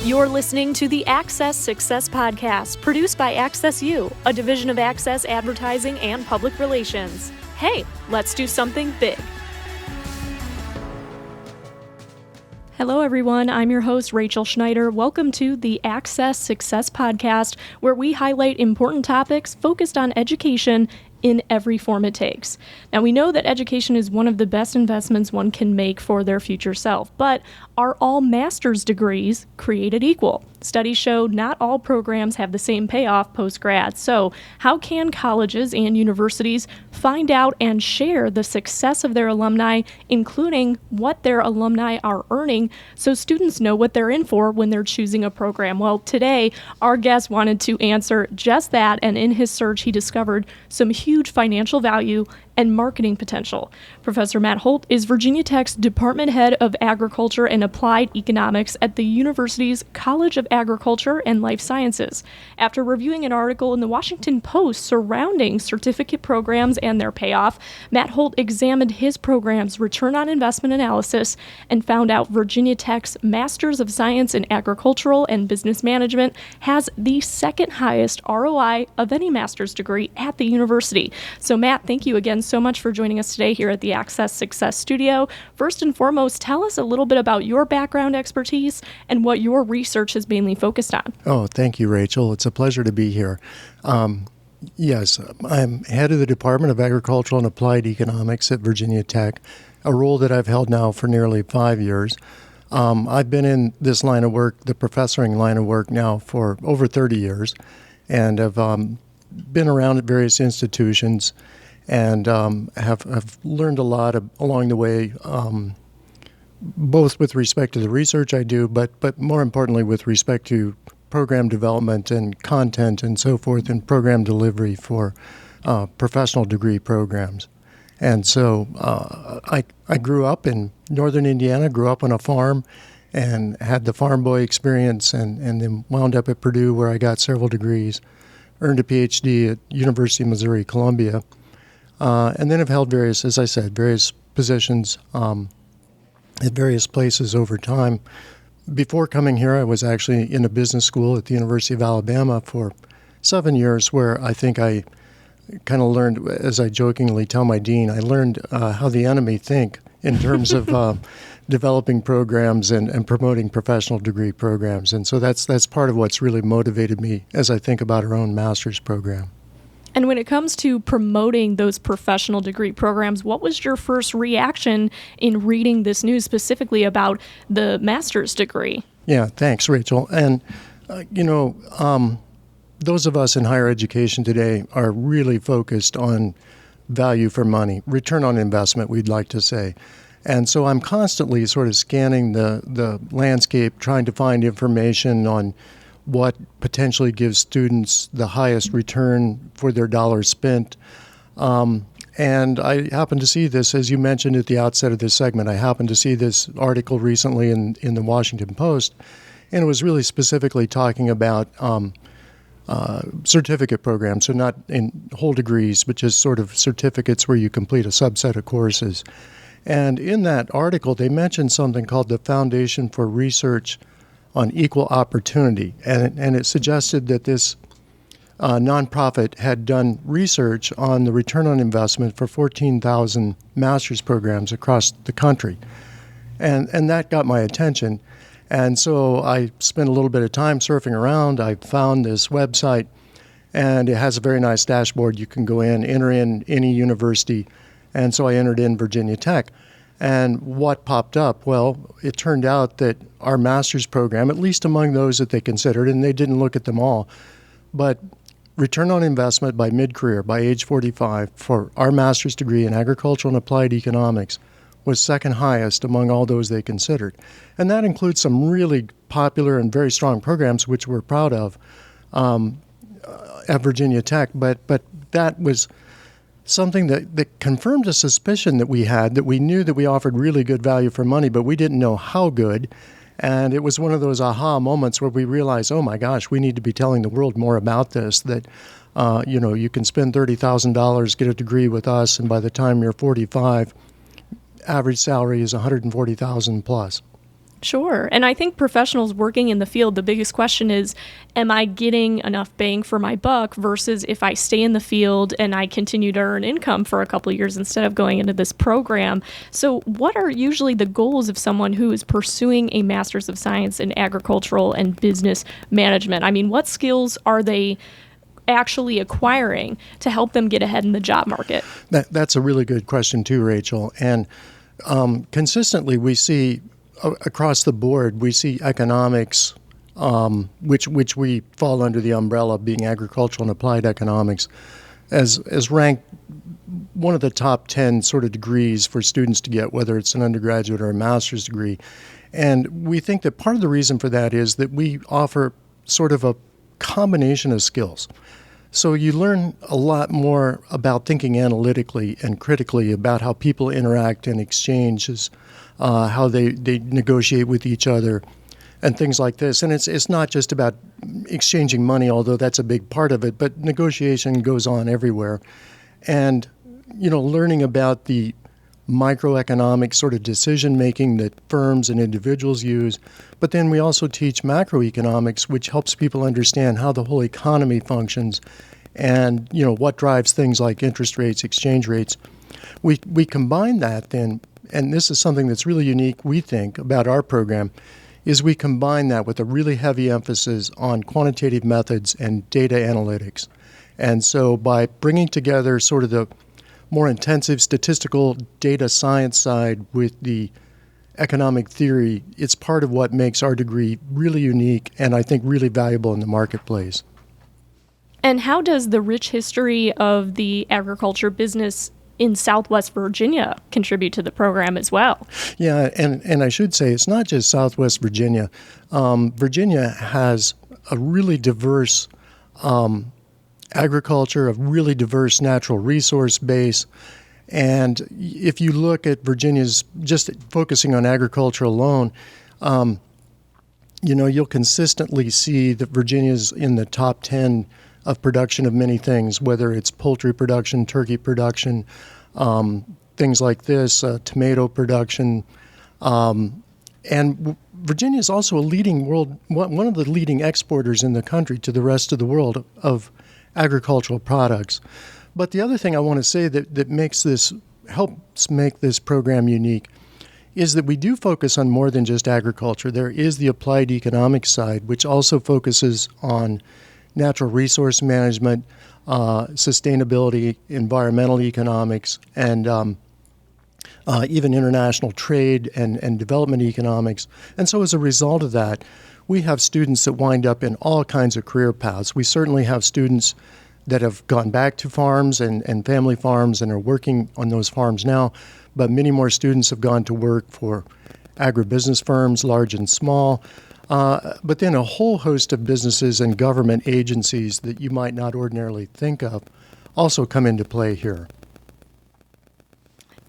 You're listening to the Access Success Podcast, produced by Access U, a division of Access Advertising and Public Relations. Hey, let's do something big. Hello, everyone. I'm your host, Rachel Schneider. Welcome to the Access Success Podcast, where we highlight important topics focused on education in every form it takes. Now, we know that education is one of the best investments one can make for their future self, but are all master's degrees created equal? Studies show not all programs have the same payoff post-grad. So how can colleges and universities find out and share the success of their alumni, including what their alumni are earning, so students know what they're in for when they're choosing a program? Well, today, our guest wanted to answer just that, and in his search, he discovered some huge financial value and marketing potential. Professor Matt Holt is Virginia Tech's Department Head of Agriculture and Applied Economics at the university's College of Agriculture and Life Sciences. After reviewing an article in the Washington Post surrounding certificate programs and their payoff, Matt Holt examined his program's return on investment analysis and found out Virginia Tech's Masters of Science in Agricultural and Business Management has the second highest ROI of any master's degree at the university. So Matt, thank you again so much for joining us today here at the Access Success Studio. First and foremost, tell us a little bit about your background expertise and what your research has mainly focused on. Oh, thank you, Rachel. It's a pleasure to be here. Yes, I'm head of the Department of Agricultural and Applied Economics at Virginia Tech, a role that I've held now for nearly 5 years. I've been in this line of work, the professoring line of work, now for over 30 years, and have been around at various institutions and have learned a lot along the way, both with respect to the research I do, but more importantly with respect to program development and content and so forth, and program delivery for professional degree programs. And so I grew up in northern Indiana, grew up on a farm, and had the farm boy experience, and then wound up at Purdue, where I got several degrees, earned a PhD at University of Missouri, Columbia, and then have held various, as I said, various positions at various places over time. Before coming here, I was actually in a business school at the University of Alabama for 7 years, where I think I kind of learned, as I jokingly tell my dean, I learned how the enemy think in terms of developing programs and promoting professional degree programs. And so that's part of what's really motivated me as I think about our own master's program. And when it comes to promoting those professional degree programs, what was your first reaction in reading this news specifically about the master's degree? Yeah, thanks, Rachel. And, those of us in higher education today are really focused on value for money, return on investment, we'd like to say. And so I'm constantly sort of scanning the landscape, trying to find information on what potentially gives students the highest return for their dollars spent. And I happened to see this, as you mentioned at the outset of this segment, I happened to see this article recently in the Washington Post, and it was really specifically talking about certificate programs, so not in whole degrees, but just sort of certificates where you complete a subset of courses. And in that article, they mentioned something called the Foundation for Research on Equal Opportunity, and it suggested that this nonprofit had done research on the return on investment for 14,000 master's programs across the country, and that got my attention. And so I spent a little bit of time surfing around. I found this website, and it has a very nice dashboard. You can go in, enter in any university, and so I entered in Virginia Tech. And what popped up? Well, it turned out that our master's program, at least among those that they considered, and they didn't look at them all, but return on investment by mid-career, by age 45, for our master's degree in agricultural and applied economics was second highest among all those they considered. And that includes some really popular and very strong programs, which we're proud of at Virginia Tech, but that was something that confirmed a suspicion that we had, that we knew that we offered really good value for money, but we didn't know how good. And it was one of those aha moments where we realized, oh my gosh, we need to be telling the world more about this, that you can spend $30,000, get a degree with us, and by the time you're 45, average salary is $140,000 plus. Sure. And I think professionals working in the field, the biggest question is, am I getting enough bang for my buck versus if I stay in the field and I continue to earn income for a couple of years instead of going into this program? So what are usually the goals of someone who is pursuing a Master's of Science in Agricultural and Business Management? I mean, what skills are they actually acquiring to help them get ahead in the job market? That's a really good question too, Rachel. And consistently we see across the board, we see economics, which we fall under the umbrella of being agricultural and applied economics, as ranked one of the top 10 sort of degrees for students to get, whether it's an undergraduate or a master's degree. And we think that part of the reason for that is that we offer sort of a combination of skills. So you learn a lot more about thinking analytically and critically about how people interact and exchanges, how they negotiate with each other, and things like this. And it's not just about exchanging money, although that's a big part of it, but negotiation goes on everywhere. And, learning about the microeconomic sort of decision-making that firms and individuals use. But then we also teach macroeconomics, which helps people understand how the whole economy functions and, what drives things like interest rates, exchange rates. We combine that then, and this is something that's really unique, we think, about our program, is we combine that with a really heavy emphasis on quantitative methods and data analytics. And so by bringing together sort of the more intensive statistical data science side with the economic theory, it's part of what makes our degree really unique and I think really valuable in the marketplace. And how does the rich history of the agriculture business in Southwest Virginia contribute to the program as well? Yeah, and I should say it's not just Southwest Virginia. Virginia has a really diverse agriculture, a really diverse natural resource base. And if you look at Virginia's, just focusing on agriculture alone, you'll consistently see that Virginia's in the top 10 of production of many things, whether it's poultry production, turkey production, things like this, tomato production. And Virginia is also one of the leading exporters in the country to the rest of the world of agricultural products. But the other thing I want to say that helps make this program unique is that we do focus on more than just agriculture. There is the applied economics side, which also focuses on natural resource management, sustainability, environmental economics, and even international trade and development economics. And so as a result of that, we have students that wind up in all kinds of career paths. We certainly have students that have gone back to farms and family farms and are working on those farms now, but many more students have gone to work for agribusiness firms, large and small, but then a whole host of businesses and government agencies that you might not ordinarily think of also come into play here.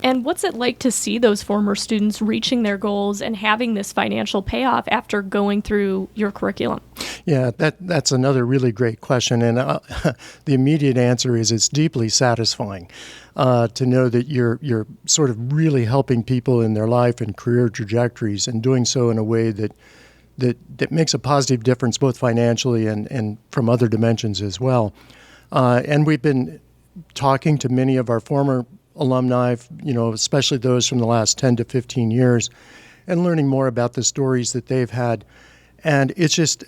And what's it like to see those former students reaching their goals and having this financial payoff after going through your curriculum? Yeah, that's another really great question. And the immediate answer is it's deeply satisfying to know that you're sort of really helping people in their life and career trajectories and doing so in a way that makes a positive difference both financially and from other dimensions as well. And we've been talking to many of our former alumni, especially those from the last 10 to 15 years, and learning more about the stories that they've had. And it's just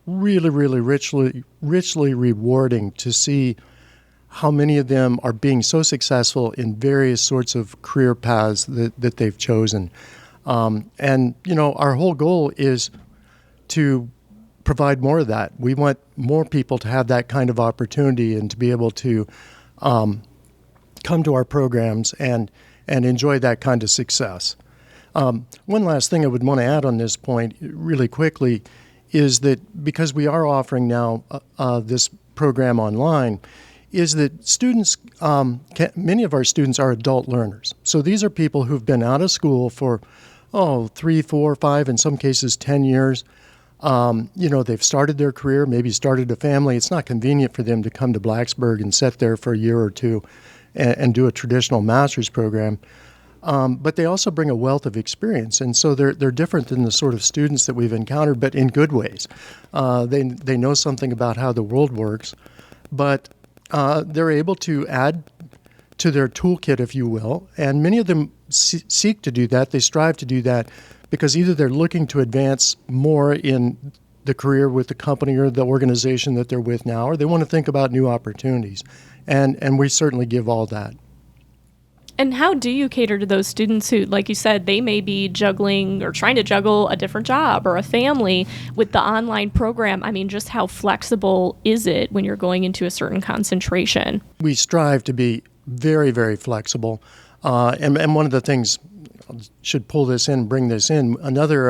really, really richly rewarding to see how many of them are being so successful in various sorts of career paths that they've chosen. And our whole goal is to provide more of that. We want more people to have that kind of opportunity and to be able to come to our programs and enjoy that kind of success. One last thing I would want to add on this point really quickly is that because we are offering now this program online, is that students, many of our students are adult learners. So these are people who've been out of school for 3, 4, 5, in some cases 10 years. They've started their career, maybe started a family. It's not convenient for them to come to Blacksburg and sit there for a year or two and do a traditional master's program. but they also bring a wealth of experience, and so they're different than the sort of students that we've encountered, but in good ways. They know something about how the world works, but they're able to add to their toolkit, if you will, and many of them seek to do that. They strive to do that because either they're looking to advance more in the career with the company or the organization that they're with now, or they want to think about new opportunities, and we certainly give all that. And how do you cater to those students who, like you said, they may be juggling or trying to juggle a different job or a family with the online program? I mean, just how flexible is it when you're going into a certain concentration? We strive to be very, very flexible. And one of the things, I should pull this in, bring this in, another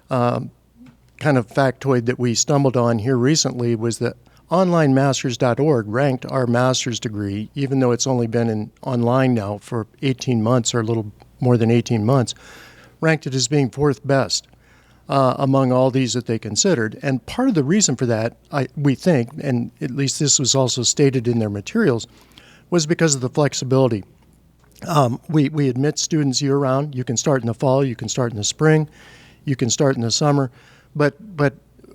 kind of factoid that we stumbled on here recently was that onlinemasters.org ranked our master's degree, even though it's only been online now for 18 months or a little more than 18 months, ranked it as being fourth best among all these that they considered. And part of the reason for that, we think, and at least this was also stated in their materials, was because of the flexibility. We admit students year-round. You can start in the fall, you can start in the spring, you can start in the summer, but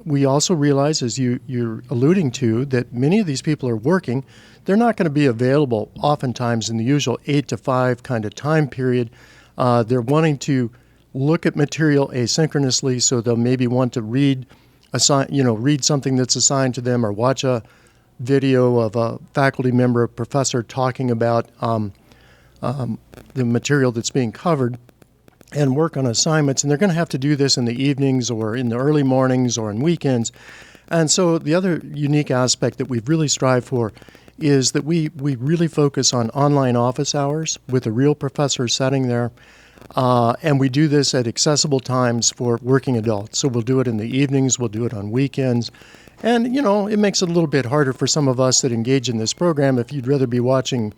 we also realize, as you're alluding to, that many of these people are working. They're not going to be available oftentimes in the usual 8 to 5 kind of time period. They're wanting to look at material asynchronously, so they'll maybe want to read something that's assigned to them or watch a video of a faculty member, a professor talking about the material that's being covered, and work on assignments, and they're going to have to do this in the evenings or in the early mornings or on weekends. And so the other unique aspect that we've really strived for is that we really focus on online office hours with a real professor sitting there, and we do this at accessible times for working adults. So we'll do it in the evenings, we'll do it on weekends, and it makes it a little bit harder for some of us that engage in this program. If you'd rather be watching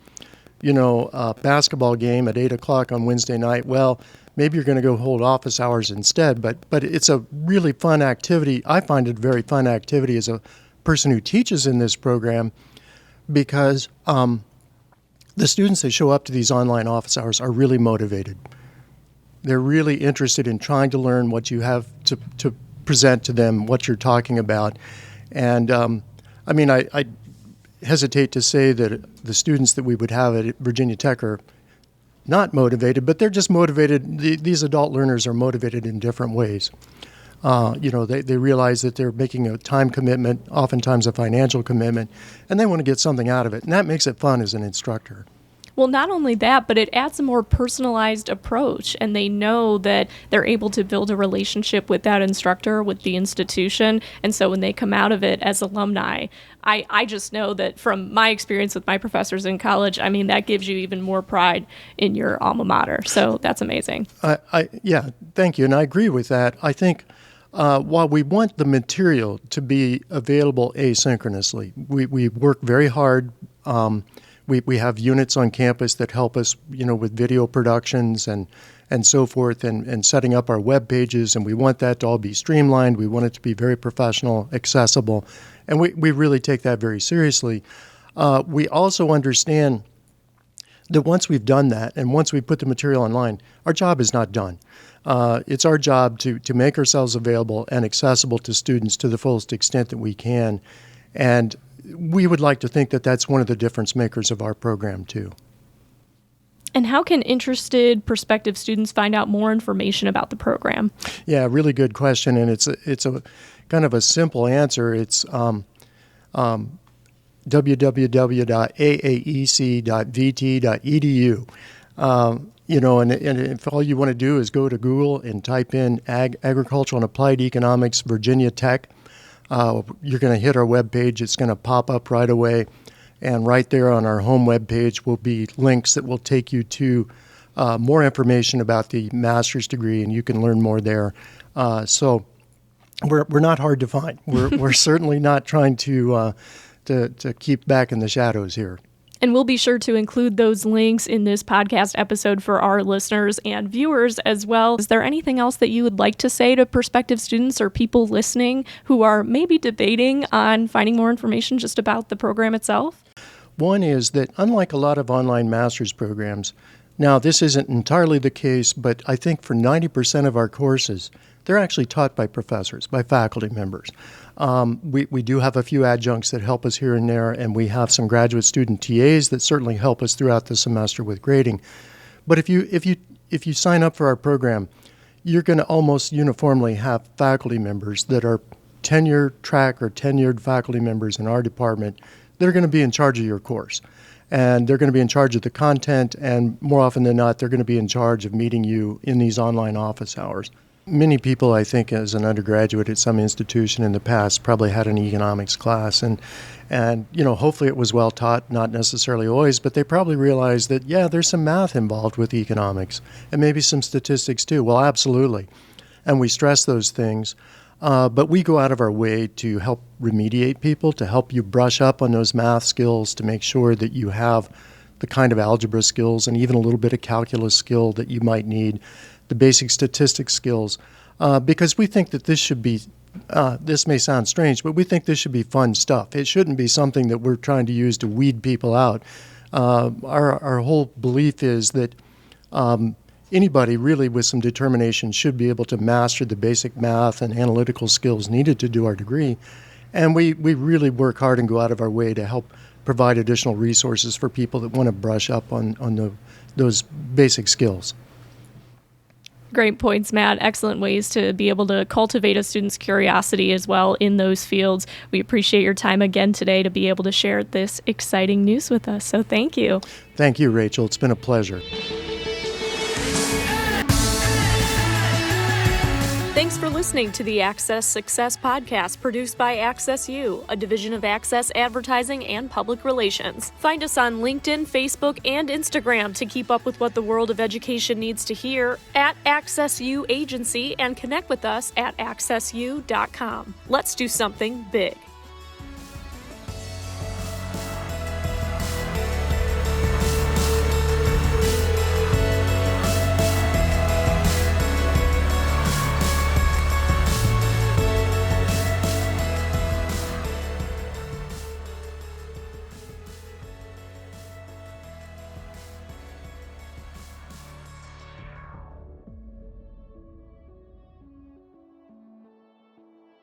a basketball game at 8 o'clock on Wednesday night, well, maybe you're going to go hold office hours instead, but it's a really fun activity. I find it a very fun activity as a person who teaches in this program because the students that show up to these online office hours are really motivated. They're really interested in trying to learn what you have to present to them, what you're talking about. And I hesitate to say that the students that we would have at Virginia Tech are not motivated, but they're just motivated. These adult learners are motivated in different ways. They realize that they're making a time commitment, oftentimes a financial commitment, and they want to get something out of it. And that makes it fun as an instructor. Well, not only that, but it adds a more personalized approach, and they know that they're able to build a relationship with that instructor, with the institution, and so when they come out of it as alumni, I just know that from my experience with my professors in college, that gives you even more pride in your alma mater, so that's amazing. Yeah, thank you, and I agree with that. I think while we want the material to be available asynchronously, we work very hard. We have units on campus that help us, with video productions and so forth, and setting up our web pages, and we want that to all be streamlined. We want it to be very professional, accessible, and we really take that very seriously. We also understand that once we've done that, and once we put the material online, our job is not done. It's our job to make ourselves available and accessible to students to the fullest extent that we can, and we would like to think that that's one of the difference makers of our program, too. And how can interested prospective students find out more information about the program? Yeah, really good question, and it's a kind of a simple answer. It's www.aaec.vt.edu. And if all you want to do is go to Google and type in Agricultural and Applied Economics, Virginia Tech, you're going to hit our webpage. It's going to pop up right away. And right there on our home webpage will be links that will take you to more information about the master's degree, and you can learn more there. So we're not hard to find. We're certainly not trying to keep back in the shadows here. And we'll be sure to include those links in this podcast episode for our listeners and viewers as well. Is there anything else that you would like to say to prospective students or people listening who are maybe debating on finding more information just about the program itself? One is that unlike a lot of online master's programs, Now, this isn't entirely the case, but I think for 90% of our courses, they're actually taught by professors, by faculty members. We do have a few adjuncts that help us here and there, and we have some graduate student TAs that certainly help us throughout the semester with grading. But if you sign up for our program, you're going to almost uniformly have faculty members that are tenure track or tenured faculty members in our department that are going to be in charge of your course. And they're going to be in charge of the content, and more often than not, they're going to be in charge of meeting you in these online office hours. Many people, I think, as an undergraduate at some institution in the past, probably had an economics class, and hopefully it was well taught, not necessarily always, but they probably realized that, yeah, there's some math involved with economics, and maybe some statistics too. Well, absolutely. And we stress those things. But we go out of our way to help remediate people, to help you brush up on those math skills, to make sure that you have the kind of algebra skills and even a little bit of calculus skill that you might need, the basic statistics skills, because we think that this should be, this may sound strange, but we think this should be fun stuff. It shouldn't be something that we're trying to use to weed people out. Our whole belief is that anybody really with some determination should be able to master the basic math and analytical skills needed to do our degree. And we really work hard and go out of our way to help provide additional resources for people that want to brush up on those basic skills. Great points, Matt. Excellent ways to be able to cultivate a student's curiosity as well in those fields. We appreciate your time again today to be able to share this exciting news with us. So thank you. Thank you, Rachel. It's been a pleasure. Thanks for listening to the Access Success Podcast, produced by Access U, a division of Access Advertising and Public Relations. Find us on LinkedIn, Facebook, and Instagram to keep up with what the world of education needs to hear, at Access U Agency, and connect with us at accessu.com. Let's do something big.